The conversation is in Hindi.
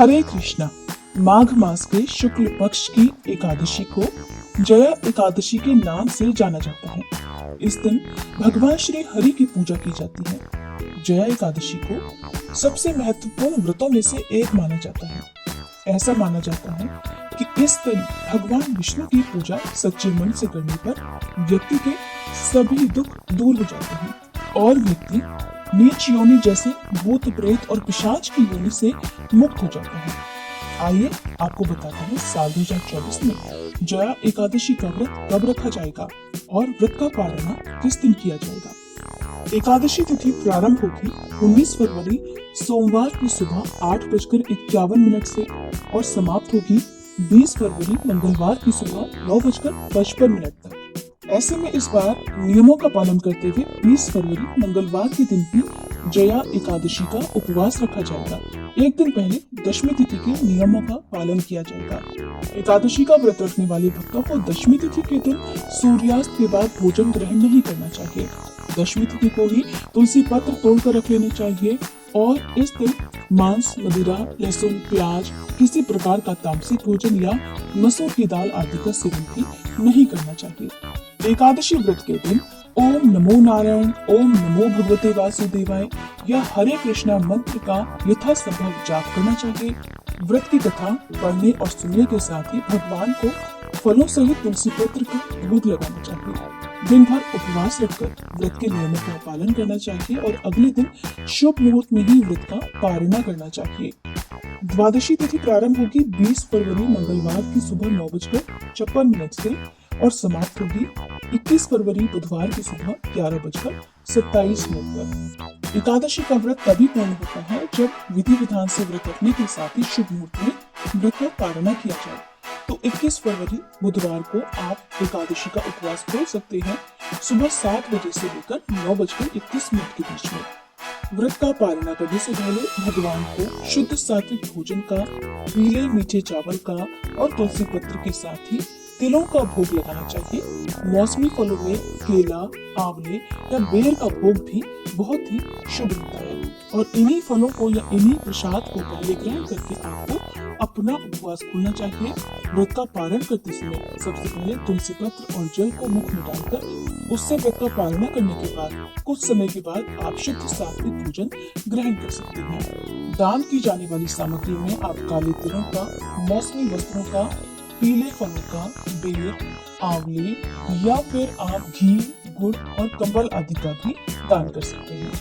हरे कृष्णा। माघ मास के शुक्ल पक्ष की एकादशी को जया एकादशी के नाम से जाना जाता है। इस दिन भगवान श्री हरि की पूजा की जाती है। जया एकादशी को सबसे महत्वपूर्ण व्रतों में से एक माना जाता है। ऐसा माना जाता है कि इस दिन भगवान विष्णु की पूजा सच्चे मन से करने पर व्यक्ति के सभी दुख दूर हो जाते हैं और व्यक्ति नीच योनि जैसे भूत प्रेत और पिशाच की योनि से मुक्त हो जाता है। आइए आपको बताते हैं साल 2024 में जया एकादशी का व्रत कब रखा जाएगा और व्रत का पारण किस दिन किया जाएगा। एकादशी तिथि प्रारंभ होगी 19 फरवरी सोमवार की सुबह 8:51 से और समाप्त होगी 20 फरवरी मंगलवार की सुबह 9:55 तक। ऐसे में इस बार नियमों का पालन करते हुए 20 फरवरी मंगलवार के दिन भी जया एकादशी का उपवास रखा जाएगा। एक दिन पहले दशमी तिथि के नियमों का पालन किया जाएगा। एकादशी का व्रत रखने वाले भक्तों को दशमी तिथि के दिन सूर्यास्त के बाद भोजन ग्रहण नहीं करना चाहिए। दशमी तिथि को ही तुलसी पत्र तोड़कर रख लेने चाहिए और इस दिन मांस, मदिरा, लहसुन, प्याज, किसी प्रकार का तामसिक भोजन या मसूर की दाल आदि का सेवन भी नहीं करना चाहिए। एकादशी व्रत के दिन ओम नमो नारायण, ओम नमो भगवते वासुदेवाय या हरे कृष्णा मंत्र का यथासंभव जाप करना चाहिए। व्रत की कथा पढ़ने और सुनने के साथ ही भगवान को फलों सहित तुलसी पत्र का भोग लगाना चाहिए। दिन भर उपवास रखकर व्रत के नियमों का पालन करना चाहिए और अगले दिन शुभ मुहूर्त में ही व्रत का पारणा करना चाहिए। द्वादशी तिथि प्रारंभ होगी 20 फरवरी मंगलवार की सुबह 9:56 से और समाप्त होगी 21 फरवरी बुधवार की सुबह 11:27 तक। एकादशी का व्रत तभी पूर्ण होता है जब विधि विधान से व्रत रखने के साथ ही शुभ मुहूर्त में व्रत का पारणा किया जाए। तो 21 फरवरी बुधवार को आप एकादशी का उपवास खोल सकते हैं सुबह 7 बजे से लेकर 9:31 के बीच में। व्रत का पारणा करने से पहले भगवान को शुद्ध सात्विक भोजन का, पीले मीठे चावल का और तुलसी पत्र के साथ ही तिलों का भोग लगाना चाहिए। मौसमी फलों में केला, आंवले या बेर का भोग भी बहुत ही शुभ होता है और इन्हीं फलों को या इन्हीं प्रसाद को पहले ग्रहण करके आपको अपना उपवास खोलना चाहिए। व्रत का पारण करते समय सबसे पहले तुलसी पत्र और जल को मुख में डालकर उससे व्रत का पारणा करने के बाद कुछ समय के बाद आप शुद्ध सात्विक भोजन ग्रहण कर सकते हैं। दान की जाने वाली सामग्री में आप काले तिलों का, मौसमी वस्त्रों का, पीले फलों का, बेर, आंवले या फिर आप घी, गुड़ और कंबल आदि का भी दान कर सकते हैं।